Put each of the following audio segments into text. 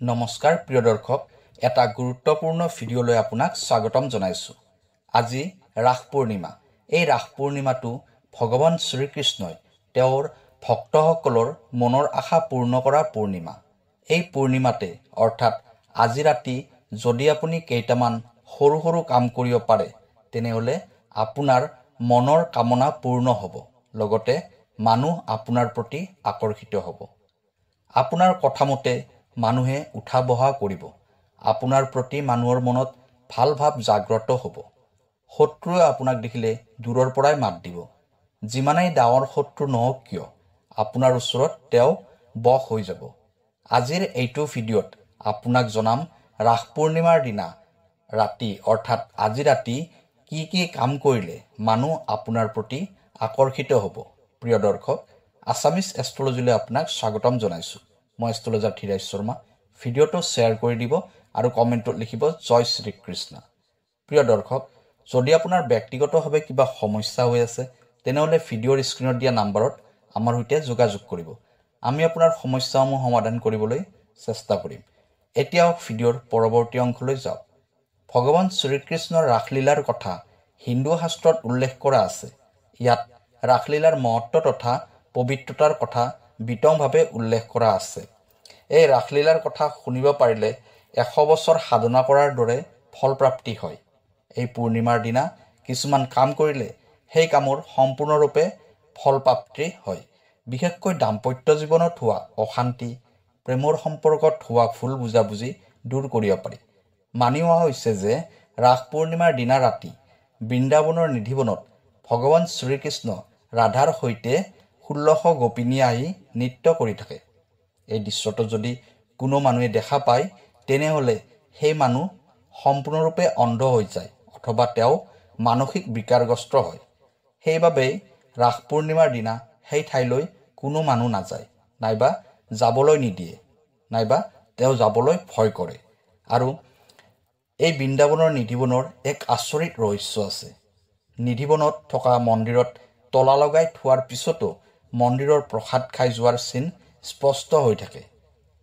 নমস্কাৰ প্ৰিয় দৰ্শক, এটা গুৰুত্বপূৰ্ণ ভিডিঅ'লৈ আপোনাক স্বাগতম জনাইছোঁ। আজি ৰাস পূৰ্ণিমা। এই ৰাস পূৰ্ণিমাটো ভগৱান শ্ৰীকৃষ্ণই তেওঁৰ ভক্তসকলৰ মনৰ আশা পূৰ্ণ কৰা পূৰ্ণিমা। এই পূৰ্ণিমাতে অৰ্থাৎ আজি ৰাতি যদি আপুনি কেইটামান সৰু সৰু কাম কৰিব পাৰে, তেনেহ'লে আপোনাৰ মনৰ কামনা পূৰ্ণ হ'ব, লগতে মানুহ আপোনাৰ প্ৰতি আকৰ্ষিত হ'ব। আপোনাৰ কথামতে মানুহে উঠা বহা কৰিব। আপোনাৰ প্ৰতি মানুহৰ মনত ভাল ভাৱ জাগ্ৰত হ'ব। শত্ৰুৱে আপোনাক দেখিলে দূৰৰ পৰাই মাত দিব। যিমানেই ডাঙৰ শত্ৰু নহওক কিয়, আপোনাৰ ওচৰত তেওঁ বশ হৈ যাব। আজিৰ এইটো ভিডিঅ'ত আপোনাক জনাম ৰাস পূৰ্ণিমাৰ দিনা ৰাতি অৰ্থাৎ আজি ৰাতি কি কি কাম কৰিলে মানুহ আপোনাৰ প্ৰতি আকৰ্ষিত হ'ব। প্ৰিয় দৰ্শক, আছামিজ এষ্ট্ৰলজিলৈ আপোনাক স্বাগতম জনাইছোঁ। মই এষ্ট্ৰলজাৰ ধীৰাজ শৰ্মা। ভিডিঅ'টো শ্বেয়াৰ কৰি দিব আৰু কমেণ্টত লিখিব জয় শ্ৰীকৃষ্ণ। প্ৰিয় দৰ্শক, যদি আপোনাৰ ব্যক্তিগতভাৱে কিবা সমস্যা হৈ আছে, তেনেহ'লে ভিডিঅ'ৰ স্ক্ৰীণত দিয়া নাম্বাৰত আমাৰ সৈতে যোগাযোগ কৰিব। আমি আপোনাৰ সমস্যাসমূহ সমাধান কৰিবলৈ চেষ্টা কৰিম। এতিয়া ভিডিঅ'ৰ পৰৱৰ্তী অংশলৈ যাওঁ। ভগৱান শ্ৰীকৃষ্ণৰ ৰাসলীলাৰ কথা হিন্দু শাস্ত্ৰত উল্লেখ কৰা আছে। ইয়াত ৰাসলীলাৰ মহত্ব তথা পবিত্ৰতাৰ কথা বিতংভাৱে উল্লেখ কৰা আছে। এই ৰাসলীলাৰ কথা শুনিব পাৰিলে 100 বছৰ সাধনা কৰাৰ দৰে ফলপ্ৰাপ্তি হয়। এই পূৰ্ণিমাৰ দিনা কিছুমান কাম কৰিলে সেই কামৰ সম্পূৰ্ণৰূপে ফলপ্ৰাপ্তি হয়। বিশেষকৈ দাম্পত্য জীৱনত হোৱা অশান্তি, প্ৰেমৰ সম্পৰ্কত হোৱা ভুল বুজাবুজি দূৰ কৰিব পাৰি। মানি অহা হৈছে যে ৰাস পূৰ্ণিমাৰ দিনা ৰাতি বৃন্দাবনৰ নিধিবনত ভগৱান শ্ৰীকৃষ্ণ ৰাধাৰ সৈতে 1600 গোপিনী আহি নৃত্য কৰি থাকে। এই দৃশ্যটো যদি কোনো মানুহে দেখা পায়, তেনেহ'লে সেই মানুহ সম্পূৰ্ণৰূপে অন্ধ হৈ যায় অথবা তেওঁ মানসিক বিকাৰগ্ৰস্ত হয়। সেইবাবেই ৰাস পূৰ্ণিমাৰ দিনা সেই ঠাইলৈ কোনো মানুহ নাযায়, নাইবা যাবলৈ নিদিয়ে, নাইবা তেওঁ যাবলৈ ভয় কৰে। আৰু এই বৃন্দাবনৰ নিধিবনৰ এক আচৰিত ৰহস্য আছে। নিধিবনত থকা মন্দিৰত তলা লগাই থোৱাৰ পিছতো মন্দিৰৰ প্ৰসাদ খাই যোৱাৰ চিন স্পষ্ট হৈ থাকে।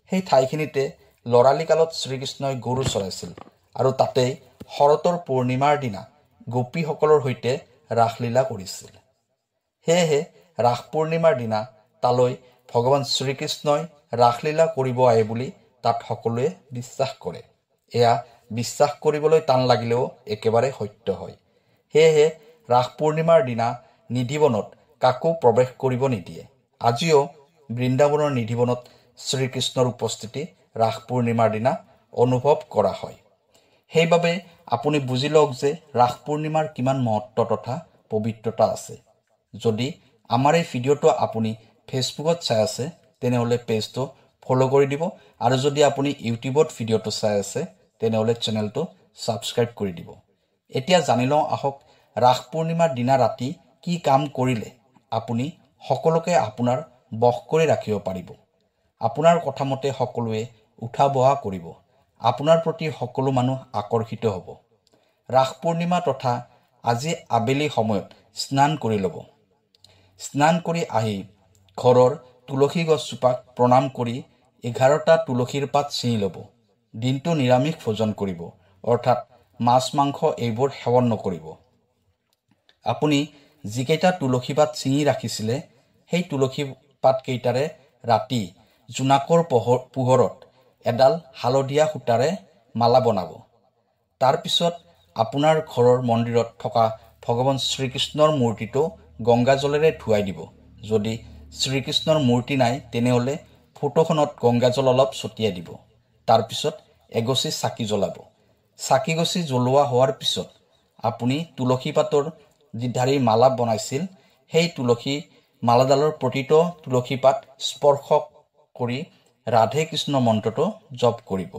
সেই ঠাইখিনিতে লৰালি কালত শ্ৰীকৃষ্ণই গৰু চৰাইছিল আৰু তাতেই শৰতৰ পূৰ্ণিমাৰ দিনা গোপীসকলৰ সৈতে ৰাসলীলা কৰিছিল। সেয়েহে ৰাস পূৰ্ণিমাৰ দিনা তালৈ ভগৱান শ্ৰীকৃষ্ণই ৰাসলীলা কৰিব আহে বুলি তাত সকলোৱে বিশ্বাস কৰে। এয়া বিশ্বাস কৰিবলৈ টান লাগিলেও একেবাৰে সত্য হয়। সেয়েহে ৰাস পূৰ্ণিমাৰ দিনা নিধিবনত কাকো প্ৰৱেশ কৰিব নিদিয়ে। আজিও বৃন্দাবনৰ নিধিবনত শ্ৰীকৃষ্ণৰ উপস্থিতি ৰাস পূৰ্ণিমাৰ দিনা অনুভৱ কৰা হয়। সেইবাবে আপুনি বুজি লওক যে ৰাস পূৰ্ণিমাৰ কিমান মহত্ব তথা পবিত্ৰতা আছে। যদি আমাৰ এই ভিডিঅ'টো আপুনি ফেচবুকত চাই আছে, তেনেহ'লে পেজটো ফ'ল' কৰি দিব, আৰু যদি আপুনি ইউটিউবত ভিডিঅ'টো চাই আছে, তেনেহ'লে চেনেলটো ছাবস্ক্ৰাইব কৰি দিব। এতিয়া জানি লওঁ আহক, ৰাস পূৰ্ণিমাৰ দিনা ৰাতি কি কাম কৰিলে আপুনি সকলোকে আপোনাৰ বশ কৰি ৰাখিব পাৰিব। আপোনাৰ কথামতে সকলোৱে উঠা বহা কৰিব। আপোনাৰ প্ৰতি সকলো মানুহ আকৰ্ষিত হ'ব। ৰাস পূৰ্ণিমা তথা আজি আবেলি সময়ত স্নান কৰি ল'ব। স্নান কৰি আহি ঘৰৰ তুলসী গছজোপাক প্ৰণাম কৰি 11টা তুলসীৰ পাত ছিঙি ল'ব। দিনটো নিৰামিষ ভোজন কৰিব, অৰ্থাৎ মাছ মাংস এইবোৰ সেৱন নকৰিব। আপুনি যিকেইটা তুলসী পাত ছিঙি ৰাখিছিলে, সেই তুলসী পাতকেইটাৰে ৰাতি জোনাকৰ পোহৰত এডাল হালধীয়া সূতাৰে মালা বনাব। তাৰপিছত আপোনাৰ ঘৰৰ মন্দিৰত থকা ভগৱান শ্ৰীকৃষ্ণৰ মূৰ্তিটো গংগা জলেৰে ধুৱাই দিব। যদি শ্ৰীকৃষ্ণৰ মূৰ্তি নাই, তেনেহ'লে ফটোখনত গংগাজল অলপ ছটিয়াই দিব। তাৰপিছত এগছি চাকি জ্বলাব। চাকি গছি জ্বলোৱা হোৱাৰ পিছত আপুনি তুলসী পাতৰ যিধাৰী মালা বনাইছিল, সেই তুলসী মালাডালৰ প্ৰতিটো তুলসী পাত স্পৰ্শ কৰি ৰাধে কৃষ্ণ মন্ত্ৰটো জপ কৰিব।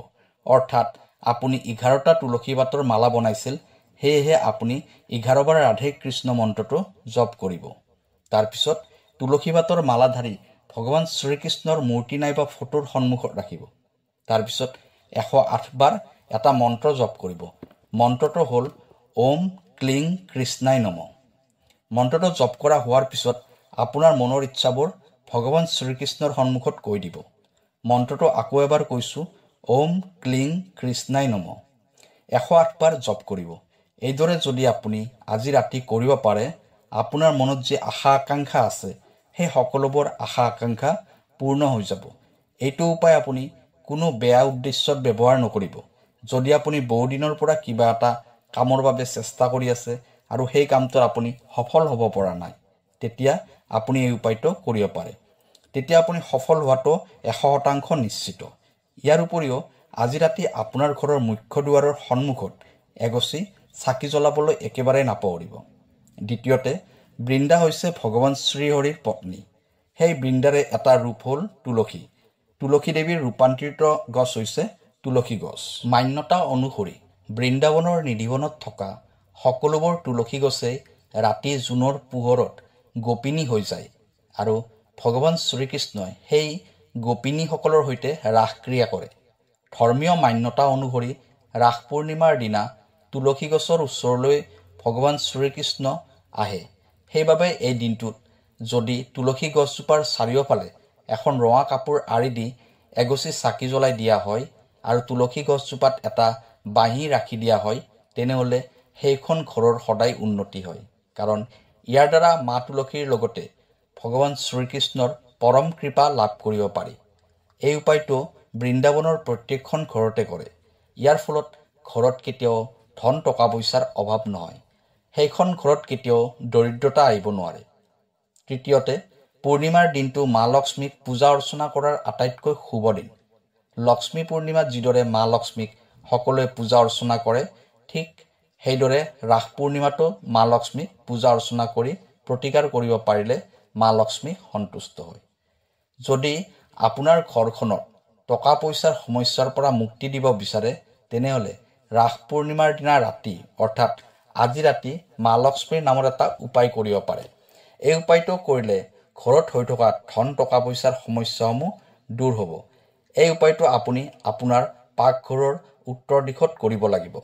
অৰ্থাৎ আপুনি 11টা তুলসী পাতৰ মালা বনাইছিল, সেয়েহে আপুনি 11 বাৰ ৰাধে কৃষ্ণ মন্ত্ৰটো জপ কৰিব। তাৰপিছত তুলসী পাতৰ মালাধাৰী ভগৱান শ্ৰীকৃষ্ণৰ মূৰ্তি নাইবা ফটোৰ সন্মুখত ৰাখিব। তাৰপিছত 108 বাৰ এটা মন্ত্ৰ জপ কৰিব। মন্ত্ৰটো হ'ল ওম ক্লিং কৃষ্ণাই নম। মন্ত্ৰটো জপ কৰা হোৱাৰ পিছত আপোনাৰ মনৰ ইচ্ছাবোৰ ভগৱান শ্ৰীকৃষ্ণৰ সন্মুখত কৈ দিব। মন্ত্ৰটো আকৌ এবাৰ কৈছোঁ, ওম ক্লিং কৃষ্ণাই নম 108 বাৰ জপ কৰিব। এইদৰে যদি আপুনি আজি ৰাতি কৰিব পাৰে, আপোনাৰ মনত যে আশা আকাংক্ষা আছে সেই সকলোবোৰ আশা আকাংক্ষা পূৰ্ণ হৈ যাব। এইটো উপায় আপুনি কোনো বেয়া উদ্দেশ্যত ব্যৱহাৰ নকৰিব। যদি আপুনি বহুদিনৰ পৰা কিবা এটা কামৰ বাবে চেষ্টা কৰি আছে আৰু সেই কামটোত আপুনি সফল হ'ব পৰা নাই, তেতিয়া আপুনি এই উপায়টো কৰিব পাৰে। তেতিয়া আপুনি সফল হোৱাটো 100% নিশ্চিত। ইয়াৰ উপৰিও আজি ৰাতি আপোনাৰ ঘৰৰ মুখ্য দুৱাৰৰ সন্মুখত এগছি চাকি জ্বলাবলৈ একেবাৰে নাপাহৰিব। দ্বিতীয়তে, বৃন্দা হৈছে ভগৱান শ্ৰীহৰিৰ পত্নী। সেই বৃন্দাৰে এটা ৰূপ হ'ল তুলসী। তুলসী দেৱীৰ ৰূপান্তৰিত গছ হৈছে তুলসী গছ। মান্যতা অনুসৰি বৃন্দাবনৰ নিধিবনত থকা সকলোবোৰ তুলসী গছেই ৰাতি জোনৰ পোহৰত গোপিনী হৈ যায় আৰু ভগৱান শ্ৰীকৃষ্ণই সেই গোপিনীসকলৰ সৈতে ৰাসক্ৰিয়া কৰে। ধৰ্মীয় মান্যতা অনুসৰি ৰাস পূৰ্ণিমাৰ দিনা তুলসী গছৰ ওচৰলৈ ভগৱান শ্ৰীকৃষ্ণ আহে। সেইবাবে এই দিনটোত যদি তুলসী গছজোপাৰ চাৰিওফালে এখন ৰঙা কাপোৰ আঁৰি দি এগছি চাকি জ্বলাই দিয়া হয় আৰু তুলসী গছজোপাত এটা বাঁহী ৰাখি দিয়া হয়, তেনেহ'লে সেইখন ঘৰৰ সদায় উন্নতি হয়। কাৰণ ইয়াৰ দ্বাৰা মা তুলসীৰ লগতে ভগৱান শ্ৰীকৃষ্ণৰ পৰম কৃপা লাভ কৰিব পাৰি। এই উপায়টো বৃন্দাবনৰ প্ৰত্যেকখন ঘৰতে কৰে। ইয়াৰ ফলত ঘৰত কেতিয়াও ধন টকা পইচাৰ অভাৱ নহয়। সেইখন ঘৰত কেতিয়াও দৰিদ্ৰতা আহিব নোৱাৰে। তৃতীয়তে, পূৰ্ণিমাৰ দিনটো মা লক্ষ্মীক পূজা অৰ্চনা কৰাৰ আটাইতকৈ শুভ দিন। লক্ষ্মী পূৰ্ণিমাত যিদৰে মা লক্ষ্মীক সকলোৱে পূজা অৰ্চনা কৰে, ঠিক সেইদৰে ৰাস পূৰ্ণিমাতো মা লক্ষ্মীক পূজা অৰ্চনা কৰি প্ৰতিকাৰ কৰিব পাৰিলে মা লক্ষ্মী সন্তুষ্ট হয়। যদি আপোনাৰ ঘৰখনত টকা পইচাৰ সমস্যাৰ পৰা মুক্তি দিব বিচাৰে, তেনেহ'লে ৰাস পূৰ্ণিমাৰ দিনা ৰাতি অৰ্থাৎ আজি ৰাতি মা লক্ষ্মীৰ নামৰ এটা উপায় কৰিব পাৰে। এই উপায়টো কৰিলে ঘৰত হৈ থকা ধন টকা পইচাৰ সমস্যাসমূহ দূৰ হ'ব। এই উপায়টো আপুনি আপোনাৰ পাকঘৰৰ উত্তৰ দিশত কৰিব লাগিব।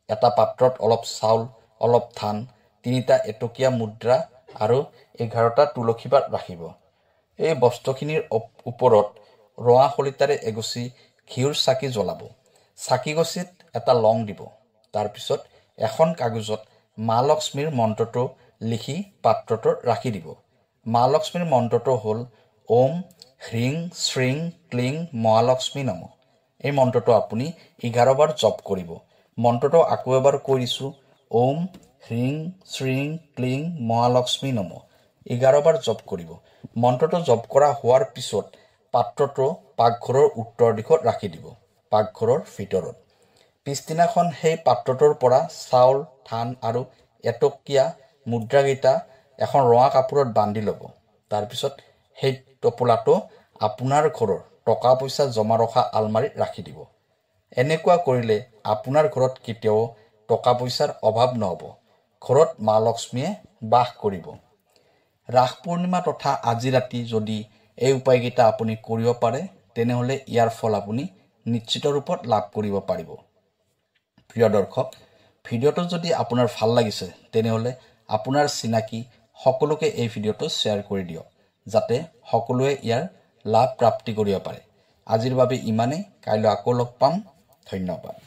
এটা পাত্ৰত অলপ চাউল, অলপ ধান, 3টা এটকীয়া মুদ্ৰা আৰু 11টা তুলসী পাত ৰাখিব। এই বস্তুখিনিৰ ওপৰত ৰঙা শলিতাৰে এগছি ঘিউৰ চাকি জ্বলাব। চাকিগছিত এটা লং দিব। তাৰপিছত এখন কাগজত মা লক্ষ্মীৰ মন্ত্ৰটো লিখি পাত্ৰটোত ৰাখি দিব। মা লক্ষ্মীৰ মন্ত্ৰটো হ'ল ওম হ্ৰিং শ্ৰীং ক্লিং মহালক্ষ্মী নম। এই মন্ত্ৰটো আপুনি 11 বাৰ জপ কৰিব। মন্ত্ৰটো আকৌ এবাৰ কৈ দিছোঁ, ওম হ্ৰিং শ্ৰীং ক্লিং মহালক্ষ্মী নম। 11 বাৰ জপ কৰিব। মন্ত্ৰটো জপ কৰা হোৱাৰ পিছত পাত্ৰটো পাকঘৰৰ উত্তৰ দিশত ৰাখি দিব, পাকঘৰৰ ভিতৰত। পিছদিনাখন সেই পাত্ৰটোৰ পৰা চাউল, ধান আৰু এটকীয়া মুদ্ৰাকেইটা এখন ৰঙা কাপোৰত বান্ধি ল'ব। তাৰপিছত সেই টোপোলাটো আপোনাৰ ঘৰৰ টকা পইচা জমা ৰখা আলমাৰীত ৰাখি দিব। এনেকুৱা কৰিলে আপোনাৰ ঘৰত কেতিয়াও টকা পইচাৰ অভাৱ নহ'ব। ঘৰত মা লক্ষ্মীয়ে বাস কৰিব। ৰাস পূৰ্ণিমা তথা আজি ৰাতি যদি এই উপায়কেইটা আপুনি কৰিব পাৰে, তেনেহ'লে ইয়াৰ ফল আপুনি নিশ্চিত ৰূপত লাভ কৰিব পাৰিব। প্ৰিয় দৰ্শক, ভিডিঅ'টো যদি আপোনাৰ ভাল লাগিছে, তেনেহ'লে আপোনাৰ চিনাকি সকলোকে এই ভিডিঅ'টো শ্বেয়াৰ কৰি দিয়ক, যাতে সকলোৱে ইয়াৰ লাভ প্ৰাপ্তি কৰিব পাৰে। আজিৰ বাবে ইমানেই। কাইলৈ আকৌ লগ পাম। ধন্যবাদ।